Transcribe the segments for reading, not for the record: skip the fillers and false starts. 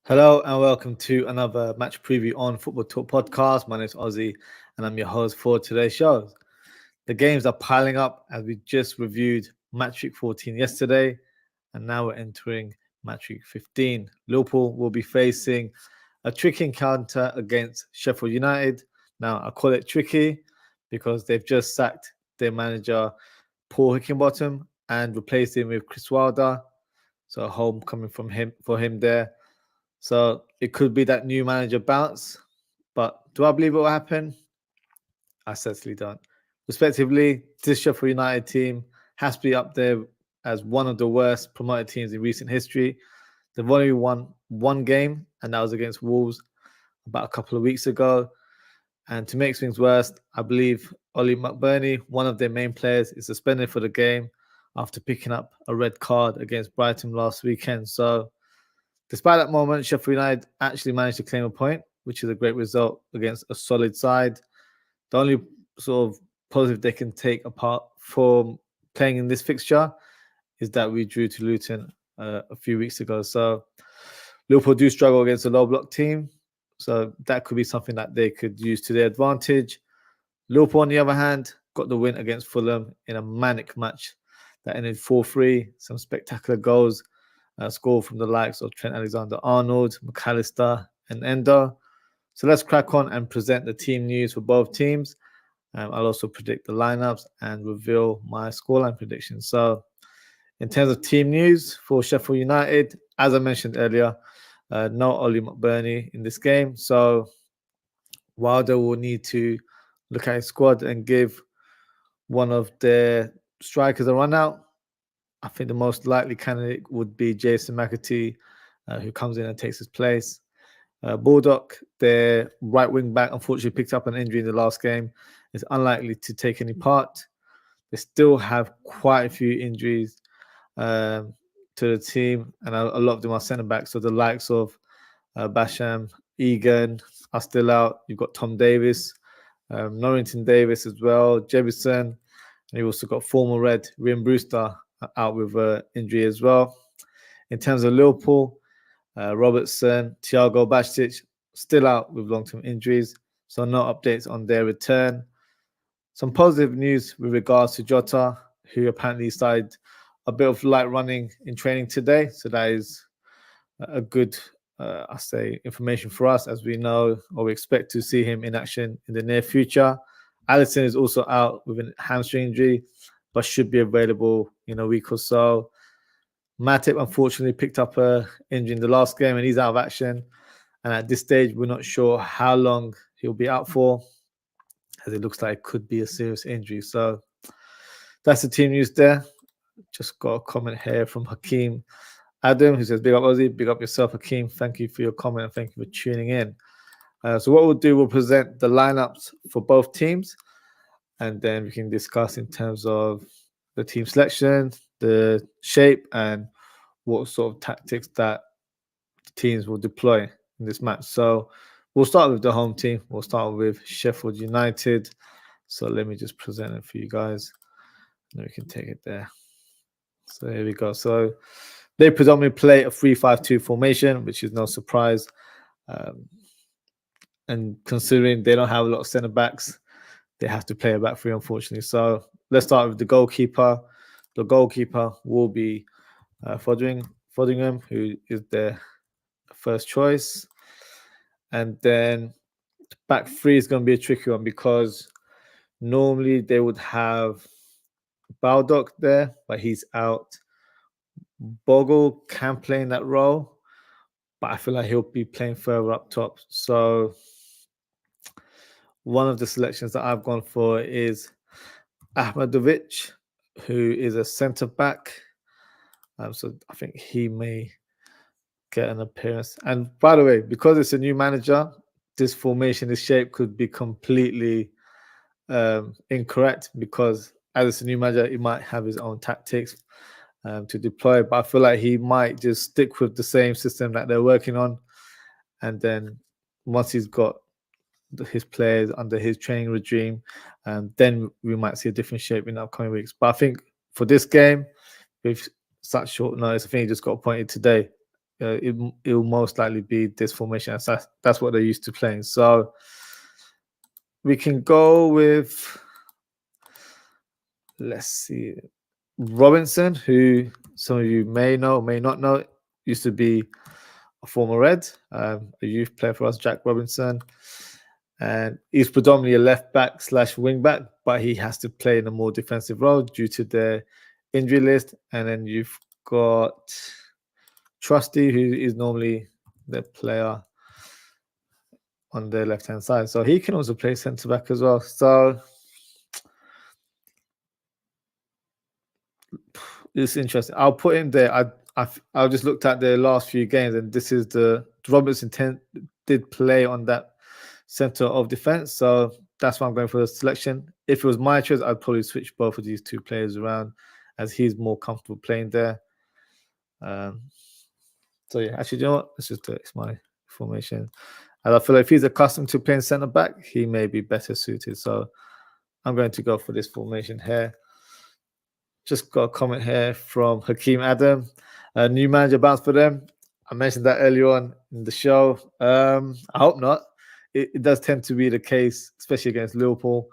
Hello and welcome to another match preview on Football Talk Podcast. My name is Ozzie and I'm your host for today's show. The games are piling up as we just reviewed match week 14 yesterday and now we're entering match week 15. Liverpool will be facing a tricky encounter against Sheffield United. Now, I call it tricky because they've just sacked their manager, Paul Hickenbottom, and replaced him with Chris Wilder. So a homecoming from him for him there. So it could be that new manager bounce. But do I believe it will happen? I certainly don't. Respectively, this Sheffield United team has to be up there as one of the worst promoted teams in recent history. They've only won one game, and that was against Wolves about a couple of weeks ago. And to make things worse, I believe Ollie McBurney, one of their main players, is suspended for the game after picking up a red card against Brighton last weekend. So despite that moment, Sheffield United actually managed to claim a point, which is a great result against a solid side. The only sort of positive they can take apart from playing in this fixture is that we drew to Luton a few weeks ago. So Liverpool do struggle against a low block team. So that could be something that they could use to their advantage. Liverpool, on the other hand, got the win against Fulham in a manic match that ended 4-3. Some spectacular goals scored from the likes of Trent Alexander-Arnold, McAllister, and Endo. So let's crack on and present the team news for both teams. I'll also predict the lineups and reveal my scoreline predictions. So in terms of team news for Sheffield United, as I mentioned earlier, no Ollie McBurney in this game. So Wilder will need to look at his squad and give one of their strikers a run out. I think the most likely candidate would be Jason McAtee, who comes in and takes his place. Baldock, their right wing back, unfortunately picked up an injury in the last game. Is unlikely to take any part. They still have quite a few injuries to the team, and a lot of them are centre backs. So the likes of Basham, Egan are still out. You've got Tom Davis, Norrington Davis as well, Jebison, and you've also got former Red, Ryan Brewster out with injury as well. In terms of Liverpool, Robertson, Thiago Bacic still out with long-term injuries, so no updates on their return. Some positive news with regards to Jota, who apparently started a bit of light running in training today, so that is a good, information for us, as we know or we expect to see him in action in the near future. Alisson is also out with a hamstring injury, but should be available in a week or so. Matip unfortunately picked up an injury in the last game and he's out of action. And at this stage, we're not sure how long he'll be out for, as it looks like it could be a serious injury. So that's the team news there. Just got a comment here from Hakeem Adam, who says, big up Ozzie, big up yourself, Hakeem. Thank you for your comment and thank you for tuning in. So what we'll do, we'll present the lineups for both teams, and then we can discuss in terms of the team selection, the shape, and what sort of tactics that teams will deploy in this match. So we'll start with the home team. We'll start with Sheffield United. So let me just present it for you guys, and we can take it there. So here we go. So they predominantly play a 3-5-2 formation, which is no surprise. And considering they don't have a lot of centre backs, they have to play a back three, unfortunately. So let's start with the goalkeeper. The goalkeeper will be Foderingham, who is their first choice. And then back three is going to be a tricky one because normally they would have Baldock there, but he's out. Bogle can play in that role, but I feel like he'll be playing further up top. So one of the selections that I've gone for is Ahmadovic, who is a centre back. So I think he may get an appearance. And by the way, because it's a new manager, this formation, this shape could be completely incorrect because as it's a new manager, he might have his own tactics to deploy. But I feel like he might just stick with the same system that they're working on. And then once he's got his players under his training regime, then we might see a different shape in the upcoming weeks. But I think for this game, with such short notice, I think he just got appointed today. it will most likely be this formation. That's what they're used to playing. So we can go with, let's see, Robinson, who some of you may know, may not know, used to be a former Red, a youth player for us, Jack Robinson. And he's predominantly a left back / wing back, but he has to play in a more defensive role due to the injury list. And then you've got Trusty, who is normally the player on the left-hand side. So he can also play centre-back as well. So it's interesting. I'll put him there. I just looked at the last few games, and this is the Robinson did play on that center of defense. So that's why I'm going for the selection. If it was my choice, I'd probably switch both of these two players around as he's more comfortable playing there. So yeah, actually, you know what? Let's just do it. It's my formation. And I feel like if he's accustomed to playing centre back, he may be better suited. So I'm going to go for this formation here. Just got a comment here from Hakeem Adam. A new manager bounce for them. I mentioned that earlier on in the show. I hope not. It does tend to be the case, especially against Liverpool.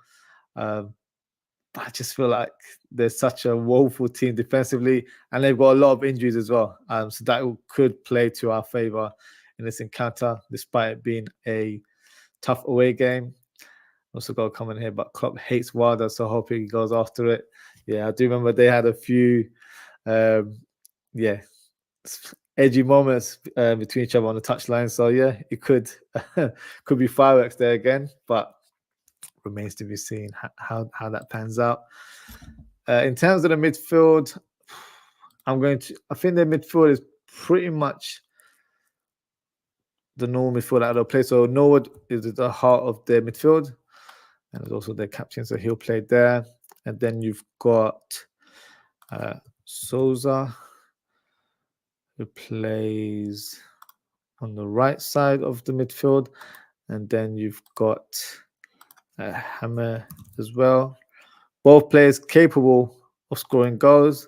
But I just feel like they're such a woeful team defensively, and they've got a lot of injuries as well. So that could play to our favour in this encounter, despite it being a tough away game. Also got a comment here, but Klopp hates Wilder, so hoping he goes after it. Yeah, I do remember they had a few, edgy moments between each other on the touchline. So yeah, it could be fireworks there again, but remains to be seen how that pans out. In terms of the midfield, I think the midfield is pretty much the normal midfield that they'll play. So Norwood is at the heart of their midfield, and is also their captain, so he'll play there. And then you've got Souza, who plays on the right side of the midfield. And then you've got Hammer as well. Both players capable of scoring goals.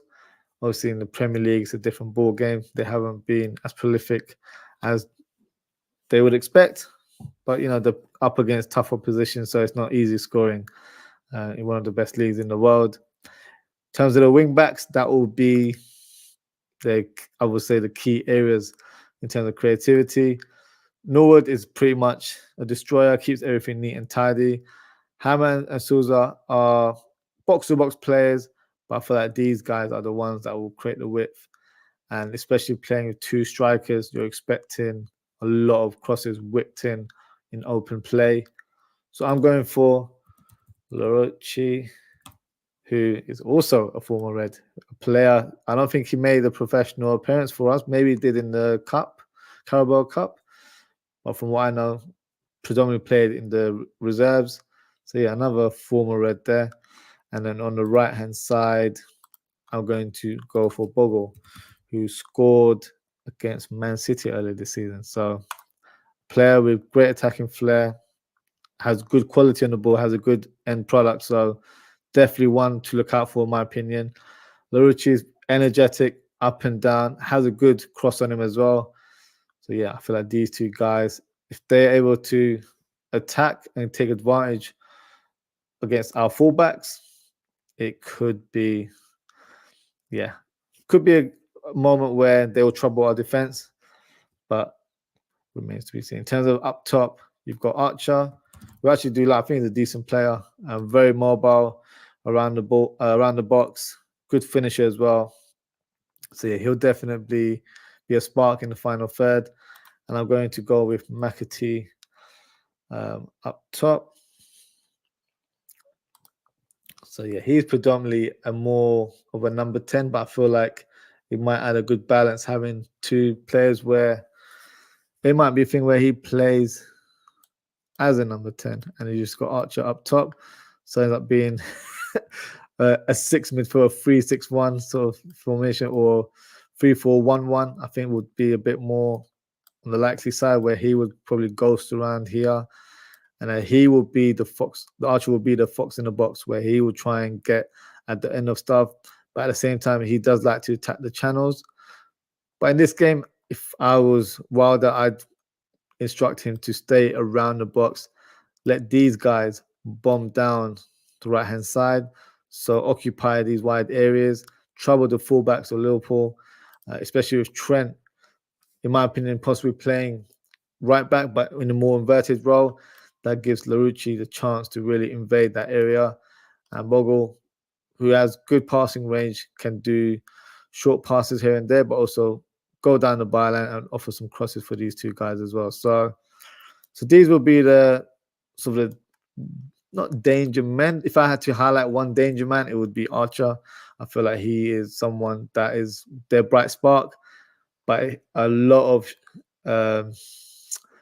Obviously, in the Premier League, it's a different ball game. They haven't been as prolific as they would expect. But, they're up against tougher positions, so it's not easy scoring in one of the best leagues in the world. In terms of the wing backs, that will be I would say the key areas in terms of creativity. Norwood is pretty much a destroyer, keeps everything neat and tidy. Hammer and Souza are box-to-box players, but I feel like these guys are the ones that will create the width. And especially playing with two strikers, you're expecting a lot of crosses whipped in open play. So I'm going for Larouci, who is also a former Red player. I don't think he made a professional appearance for us. Maybe he did in the Carabao Cup. But from what I know, predominantly played in the reserves. So yeah, another former Red there. And then on the right-hand side, I'm going to go for Bogle, who scored against Man City earlier this season. So player with great attacking flair, has good quality on the ball, has a good end product. So definitely one to look out for, in my opinion. Larouci is energetic, up and down, has a good cross on him as well. So yeah, I feel like these two guys, if they're able to attack and take advantage against our fullbacks, it could be a moment where they will trouble our defense, but remains to be seen. In terms of up top, you've got Archer, who actually I think he's a decent player, very mobile around the ball, around the box, good finisher as well. So yeah, he'll definitely be a spark in the final third. And I'm going to go with McAtee up top. So yeah, he's predominantly more of a number 10, but I feel like it might add a good balance having two players where there might be a thing where he plays as a number 10 and you just got Archer up top. So it ends up being a 6 midfield, 3-6-1 sort of formation, or 3-4-1-1, I think would be a bit more on the likely side, where he would probably ghost around here. And he will be the fox. The Archer will be the fox in the box, where he will try and get at the end of stuff. But at the same time, he does like to attack the channels. But in this game, if I was Wilder, I'd instruct him to stay around the box, let these guys bomb down the right-hand side, so occupy these wide areas, trouble the fullbacks of Liverpool, especially with Trent, in my opinion, possibly playing right back, but in a more inverted role. That gives Larouci the chance to really invade that area. And Bogle, who has good passing range, can do short passes here and there, but also go down the byline and offer some crosses for these two guys as well. So these will be the sort of not danger men. If I had to highlight one danger man, it would be Archer. I feel like he is someone that is their bright spark, but a lot of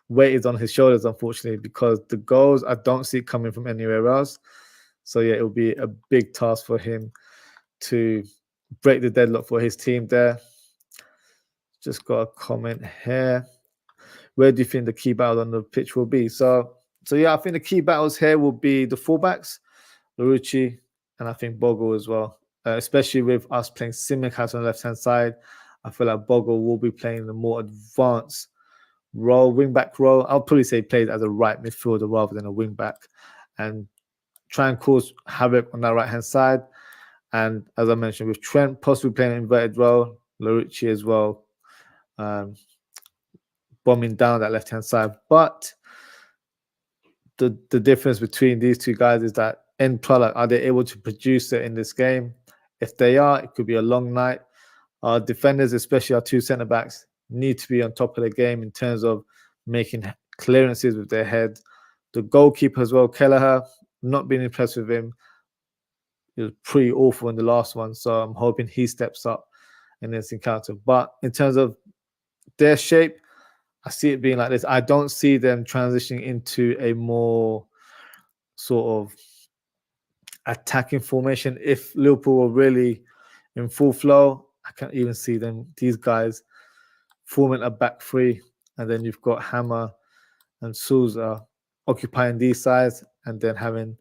weight is on his shoulders, unfortunately, because the goals I don't see coming from anywhere else. So yeah, it will be a big task for him to break the deadlock for his team there. Just got a comment here. Where do you think the key battle on the pitch will be? So yeah, I think the key battles here will be the fullbacks, Larouci, and I think Bogle as well. Especially with us playing Tsimikas on the left-hand side, I feel like Bogle will be playing the more advanced role, wing-back role. I'll probably say plays as a right midfielder rather than a wing-back, and try and cause havoc on that right-hand side. And as I mentioned, with Trent possibly playing an inverted role, Larouci as well, bombing down that left-hand side. But the difference between these two guys is that end product, are they able to produce it in this game? If they are, it could be a long night. Our defenders, especially our two centre-backs, need to be on top of their game in terms of making clearances with their head. The goalkeeper as well, Kelleher, not being impressed with him. It was pretty awful in the last one, so I'm hoping he steps up in this encounter. But in terms of their shape, I see it being like this. I don't see them transitioning into a more sort of attacking formation. If Liverpool were really in full flow, I can't even see them, these guys, forming a back three. And then you've got Hammer and Souza occupying these sides, and then having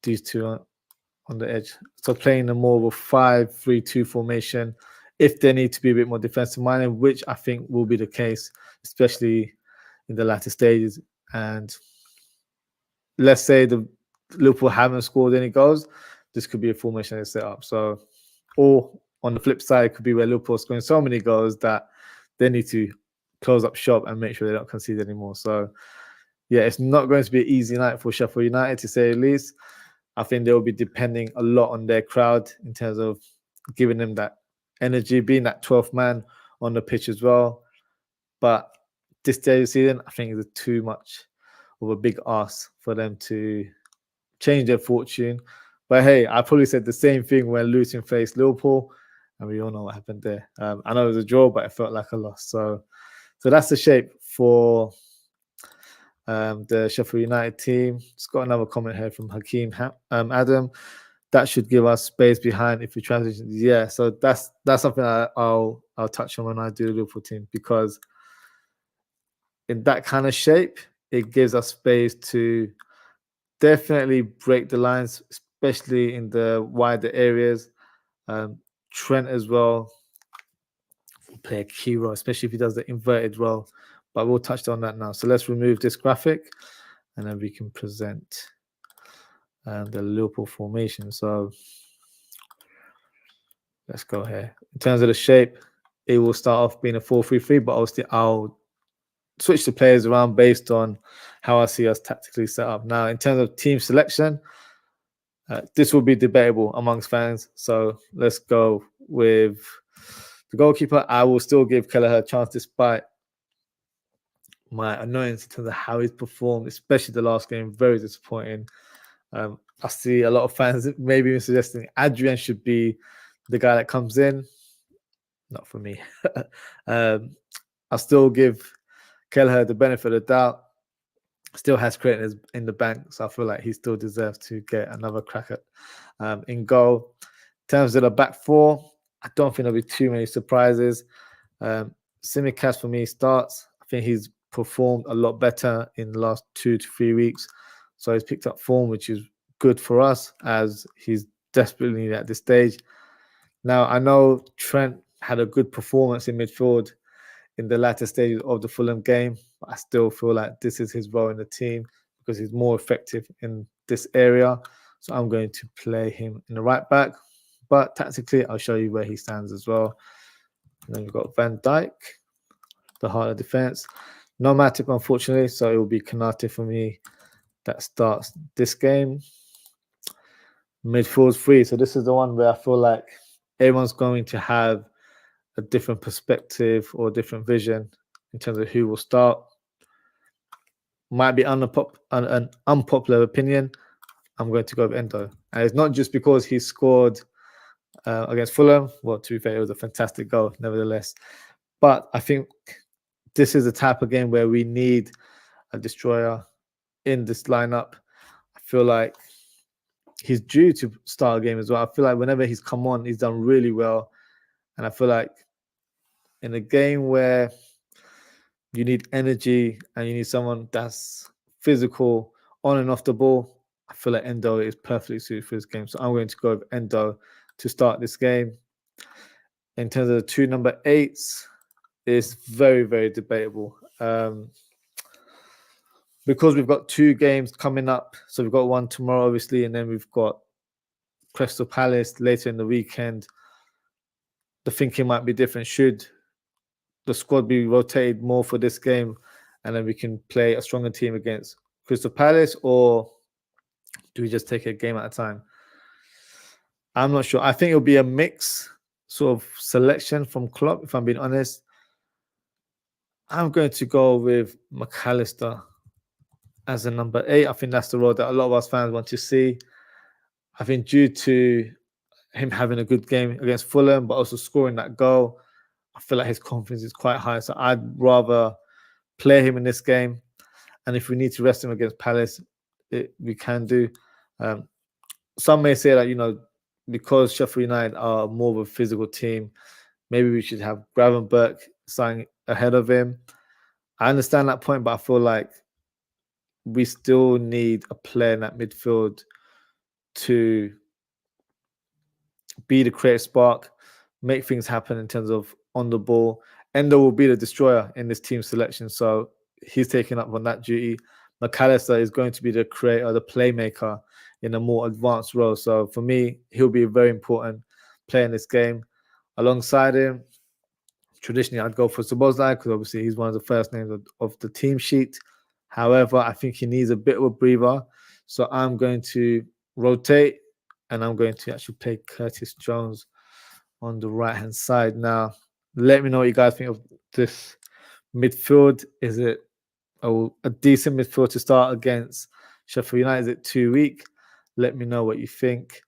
these two on the edge. So playing a more of a 5-3-2 formation if they need to be a bit more defensive minded, which I think will be the case, especially in the latter stages. And let's say the Liverpool haven't scored any goals, this could be a formation they set up. So, or on the flip side, it could be where Liverpool scoring so many goals that they need to close up shop and make sure they don't concede anymore. So, yeah, it's not going to be an easy night for Sheffield United, to say the least. I think they'll be depending a lot on their crowd in terms of giving them that energy, being that 12th man on the pitch as well. But this day of the season, I think it's too much of a big ask for them to change their fortune. But hey, I probably said the same thing when Luton faced Liverpool, and we all know what happened there. I know it was a draw, but it felt like a loss. So that's the shape for the Sheffield United team. Just got another comment here from Hakeem Adam. That should give us space behind if we transition. Yeah, so that's something I'll touch on when I do the Liverpool team, because in that kind of shape, it gives us space to definitely break the lines, especially in the wider areas. Trent as well will play a key role, especially if he does the inverted role. But we'll touch on that now. So let's remove this graphic, and then we can present the Liverpool formation. So let's go here. In terms of the shape, it will start off being a 4-3-3, but I'll switch the players around based on how I see us tactically set up. Now, in terms of team selection, this will be debatable amongst fans. So let's go with the goalkeeper. I will still give Kelleher a chance despite my annoyance in terms of how he's performed, especially the last game. Very disappointing. I see a lot of fans maybe even suggesting Adrian should be the guy that comes in. Not for me. I'll still give Kelleher the benefit of the doubt. Still has credit in the bank, so I feel like he still deserves to get another crack at in goal. In terms of the back four, I don't think there'll be too many surprises. Tsimikas for me starts. I think he's performed a lot better in the last 2 to 3 weeks, so he's picked up form, which is good for us as he's desperately needed at this stage. Now, I know Trent had a good performance in midfield in the latter stages of the Fulham game. I still feel like this is his role in the team because he's more effective in this area. So I'm going to play him in the right back. But tactically, I'll show you where he stands as well. And then we've got Van Dijk, the heart of defense. No Matip, unfortunately, so it will be Konate for me that starts this game. Midfield's free. So this is the one where I feel like everyone's going to have a different perspective or different vision in terms of who will start. Might be an unpopular opinion. I'm going to go with Endo. And it's not just because he scored against Fulham. Well, to be fair, it was a fantastic goal, nevertheless. But I think this is the type of game where we need a destroyer in this lineup. I feel like he's due to start a game as well. I feel like whenever he's come on, he's done really well. And I feel like in a game where you need energy and you need someone that's physical on and off the ball, I feel like Endo is perfectly suited for this game. So I'm going to go with Endo to start this game. In terms of the two number 8s, it's very, very debatable. Because we've got 2 games coming up. So we've got one tomorrow, obviously, and then we've got Crystal Palace later in the weekend. The thinking might be different. Should the squad be rotated more for this game and then we can play a stronger team against Crystal Palace, or do we just take a game at a time? I'm not sure. I think it'll be a mix sort of selection from Klopp, if I'm being honest. I'm going to go with McAllister as a number 8. I think that's the role that a lot of us fans want to see. I think due to him having a good game against Fulham, but also scoring that goal, I feel like his confidence is quite high. So I'd rather play him in this game. And if we need to rest him against Palace, we can do. Some may say that, because Sheffield United are more of a physical team, maybe we should have Gravenberch starting ahead of him. I understand that point, but I feel like we still need a player in that midfield to be the creative spark, make things happen in terms of on the ball. Endo will be the destroyer in this team selection, so he's taking up on that duty. McAllister is going to be the creator, the playmaker in a more advanced role. So for me, he'll be a very important player in this game. Alongside him, traditionally, I'd go for Szoboszlai because obviously he's one of the first names of the team sheet. However, I think he needs a bit of a breather. So I'm going to rotate and I'm going to actually play Curtis Jones on the right-hand side. Now, let me know what you guys think of this midfield. Is it a decent midfield to start against Sheffield United? Is it too weak? Let me know what you think.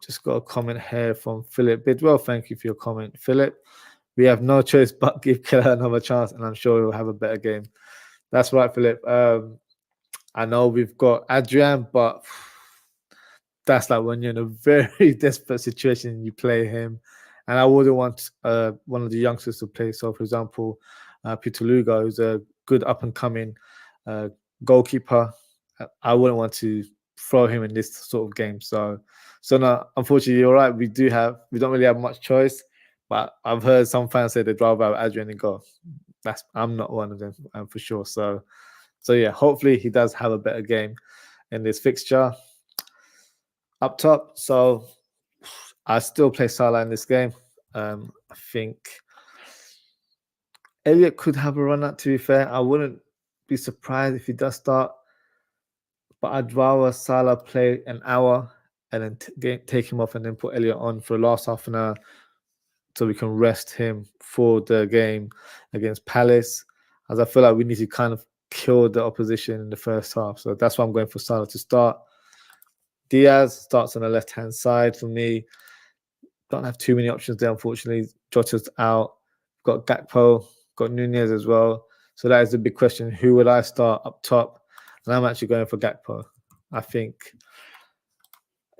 Just got a comment here from Philip Bidwell. Thank you for your comment, Philip. We have no choice but give Keller another chance, and I'm sure he'll have a better game. That's right, Philip. I know we've got Adrian, but that's like when you're in a very desperate situation and you play him. And I wouldn't want one of the youngsters to play. So, for example, Peter Lugo, who's a good up-and-coming goalkeeper. I wouldn't want to throw him in this sort of game. So no, unfortunately, you're right. We don't really have much choice. But I've heard some fans say they'd rather have Adrian in goal. I'm not one of them, for sure. So yeah, hopefully he does have a better game in this fixture. Up top, so I still play Salah in this game. I think Elliott could have a run out, to be fair. I wouldn't be surprised if he does start. But I'd rather Salah play an hour and then take him off and then put Elliott on for the last half an hour so we can rest him for the game against Palace, as I feel like we need to kind of kill the opposition in the first half. So that's why I'm going for Salah to start. Diaz starts on the left-hand side for me. Don't have too many options there, unfortunately. Jota's out. Got Gakpo, got Nunez as well. So that is the big question. Who would I start up top? And I'm actually going for Gakpo. I think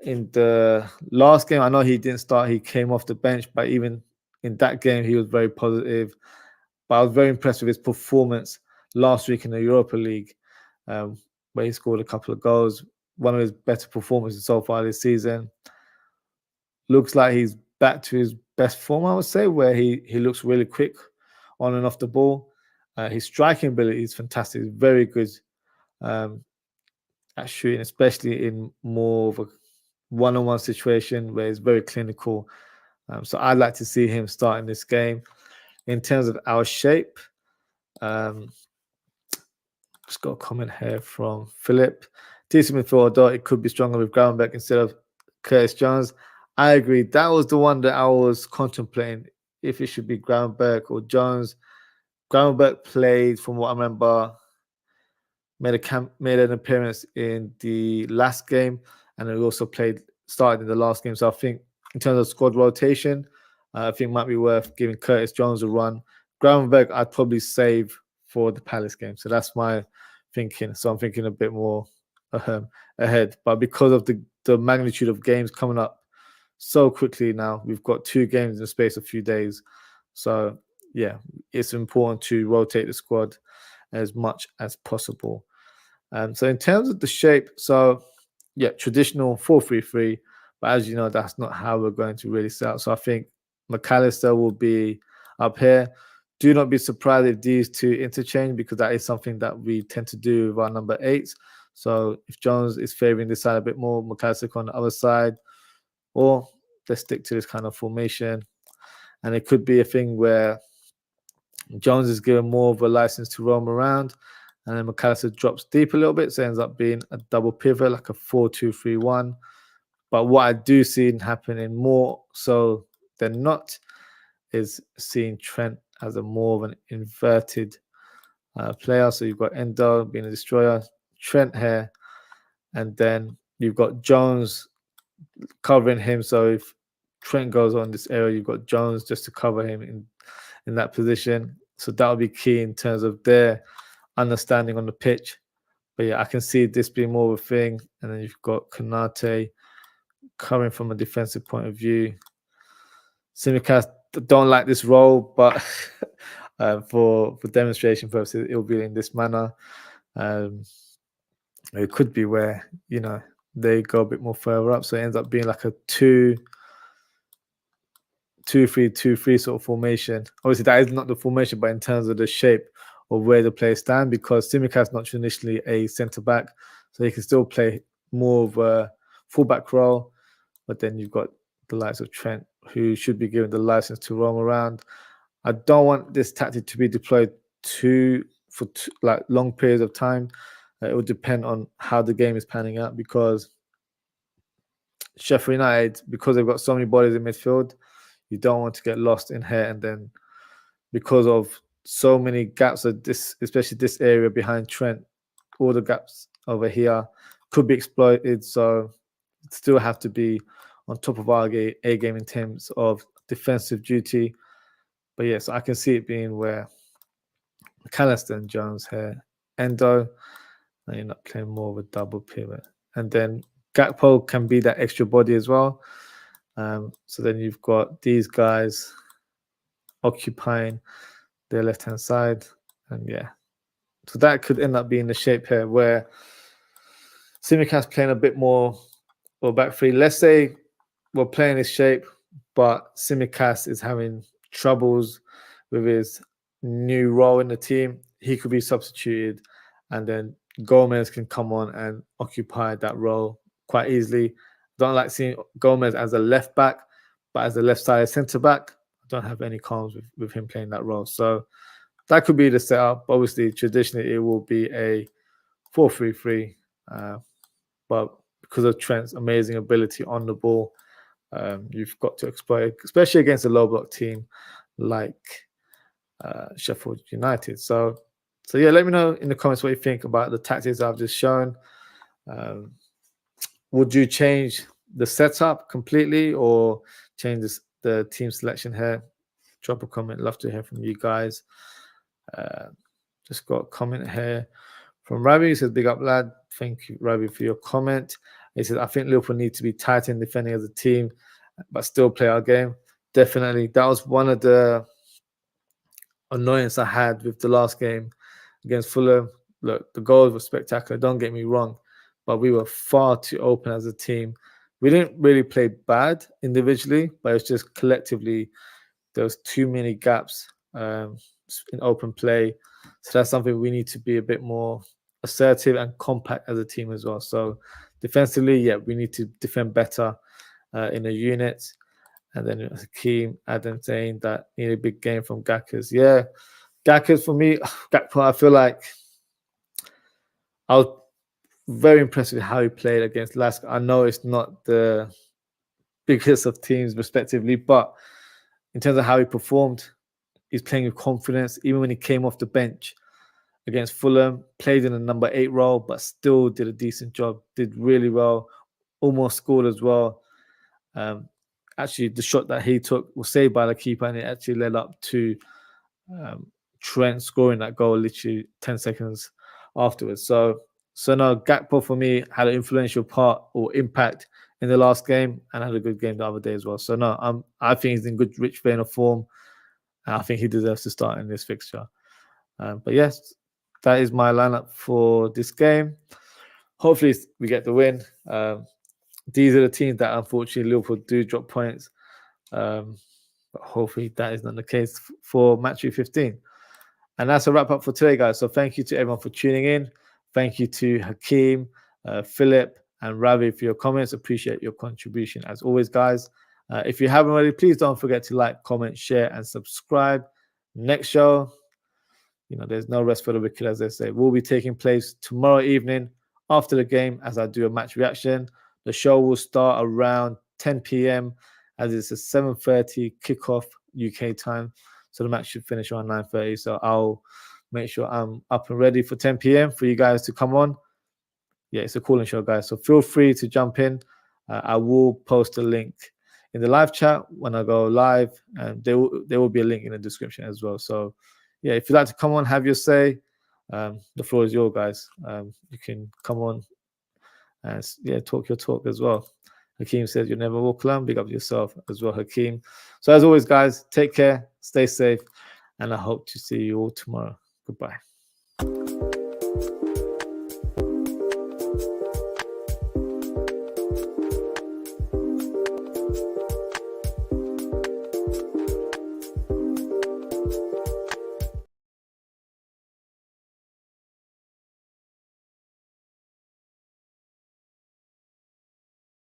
in the last game, I know he didn't start. He came off the bench, but even in that game, he was very positive. But I was very impressed with his performance last week in the Europa League, where he scored a couple of goals. One of his better performances so far this season. Looks like he's back to his best form, I would say, where he looks really quick on and off the ball. His striking ability is fantastic. He's very good at shooting, especially in more of a one-on-one situation where he's very clinical. So I'd like to see him start in this game. In terms of our shape, just got a comment here from Philip. Decent midfielder, it could be stronger with Gravenberch instead of Curtis Jones. I agree. That was the one that I was contemplating, if it should be Gravenberch or Jones. Gravenberch played, from what I remember, made an appearance in the last game, and he also started in the last game. So I think in terms of squad rotation, I think it might be worth giving Curtis Jones a run. Gravenberch, I'd probably save for the Palace game. So that's my thinking. So I'm thinking a bit more ahead. But because of the magnitude of games coming up so quickly now, we've got 2 games in the space of a few days. So yeah, it's important to rotate the squad as much as possible. So in terms of the shape, so yeah, traditional 4-3-3, but as you know, that's not how we're going to really set out. So I think McAllister will be up here. Do not be surprised if these two interchange, because that is something that we tend to do with our number 8s. So if Jones is favouring this side a bit more, McAllister on the other side, or let's stick to this kind of formation. And it could be a thing where Jones is given more of a license to roam around, and then McAllister drops deep a little bit, so it ends up being a double pivot, like a 4-2-3-1. But what I do see happening more so than not is seeing Trent as a more of an inverted player. So you've got Endo being a destroyer, Trent here, and then you've got Jones covering him. So if Trent goes on this area, you've got Jones just to cover him in that position. So that would be key in terms of their understanding on the pitch. But yeah, I can see this being more of a thing. And then you've got Konate coming from a defensive point of view. Tsimikas don't like this role, but for demonstration purposes, it will be in this manner. It could be where, they go a bit more further up. So it ends up being like a 2-3-2-3 sort of formation. Obviously, that is not the formation, but in terms of the shape of where the players stand, because Tsimikas is not traditionally a centre-back, so he can still play more of a full-back role. But then you've got the likes of Trent, who should be given the license to roam around. I don't want this tactic to be deployed for long periods of time. It will depend on how the game is panning out, because Sheffield United, because they've got so many bodies in midfield, you don't want to get lost in here. And then because of so many gaps of this, especially this area behind Trent, all the gaps over here could be exploited. So still have to be on top of our A game in terms of defensive duty. But yes, I can see it being where McAllister and Jones here, Endo, and you're not playing more of a double pivot. And then Gakpo can be that extra body as well. So then you've got these guys occupying their left-hand side. And yeah, so that could end up being the shape here, where Tsimikas playing a bit more or back three. Let's say we're playing this shape, but Tsimikas is having troubles with his new role in the team. He could be substituted, and then Gomez can come on and occupy that role quite easily. Don't like seeing Gomez as a left back, but as a left side centre back, I don't have any qualms with him playing that role. So that could be the setup. Obviously, traditionally, it will be a 4-3-3, but because of Trent's amazing ability on the ball, you've got to exploit, especially against a low block team like Sheffield United. So yeah, let me know in the comments what you think about the tactics I've just shown. Would you change the setup completely or change the team selection here? Drop a comment. Love to hear from you guys. Just got a comment here from Ravi. He says, big up, lad. Thank you, Ravi, for your comment. He says, I think Liverpool need to be tight in defending as a team, but still play our game. Definitely. That was one of the annoyance I had with the last game against Fulham. Look, the goals were spectacular, don't get me wrong, but we were far too open as a team. We didn't really play bad individually, but it's just collectively there was too many gaps. in open play. So that's something we need to be a bit more assertive and compact as a team as well. So defensively, yeah, we need to defend better in a unit. And then Hakeem, Adam saying that need a big game from Gackers. Yeah, Gackers for me, Gakpo, I feel like I was very impressed with how he played against Lask. I know it's not the biggest of teams respectively, but in terms of how he performed, he's playing with confidence. Even when he came off the bench against Fulham, played in a number 8 role, but still did a decent job, did really well, almost scored as well. Actually, the shot that he took was saved by the keeper, and it actually led up to Trent scoring that goal literally 10 seconds afterwards. So no, Gakpo for me had an influential part or impact in the last game and had a good game the other day as well. So no, I think he's in good, rich vein of form. And I think he deserves to start in this fixture. But yes, that is my lineup for this game. Hopefully we get the win. These are the teams that unfortunately Liverpool do drop points. But hopefully that is not the case for match week 15. And that's a wrap up for today, guys. So thank you to everyone for tuning in. Thank you to Hakeem, Philip, and Ravi for your comments. Appreciate your contribution as always, guys. If you haven't already, please don't forget to like, comment, share, and subscribe. Next show, there's no rest for the wicked, as they say, will be taking place tomorrow evening after the game as I do a match reaction. The show will start around 10 p.m. as it's a 7:30 kickoff UK time. So the match should finish around 9:30. So I'll make sure I'm up and ready for 10 p.m. for you guys to come on. Yeah, it's a calling show, guys. So feel free to jump in. I will post a link in the live chat when I go live, and there will be a link in the description as well. So yeah, if you'd like to come on, have your say, the floor is yours, guys. You can come on and talk your talk as well. Hakeem says you never walk alone. Big up yourself as well, Hakeem. So as always, guys, take care, stay safe, and I hope to see you all tomorrow. Goodbye.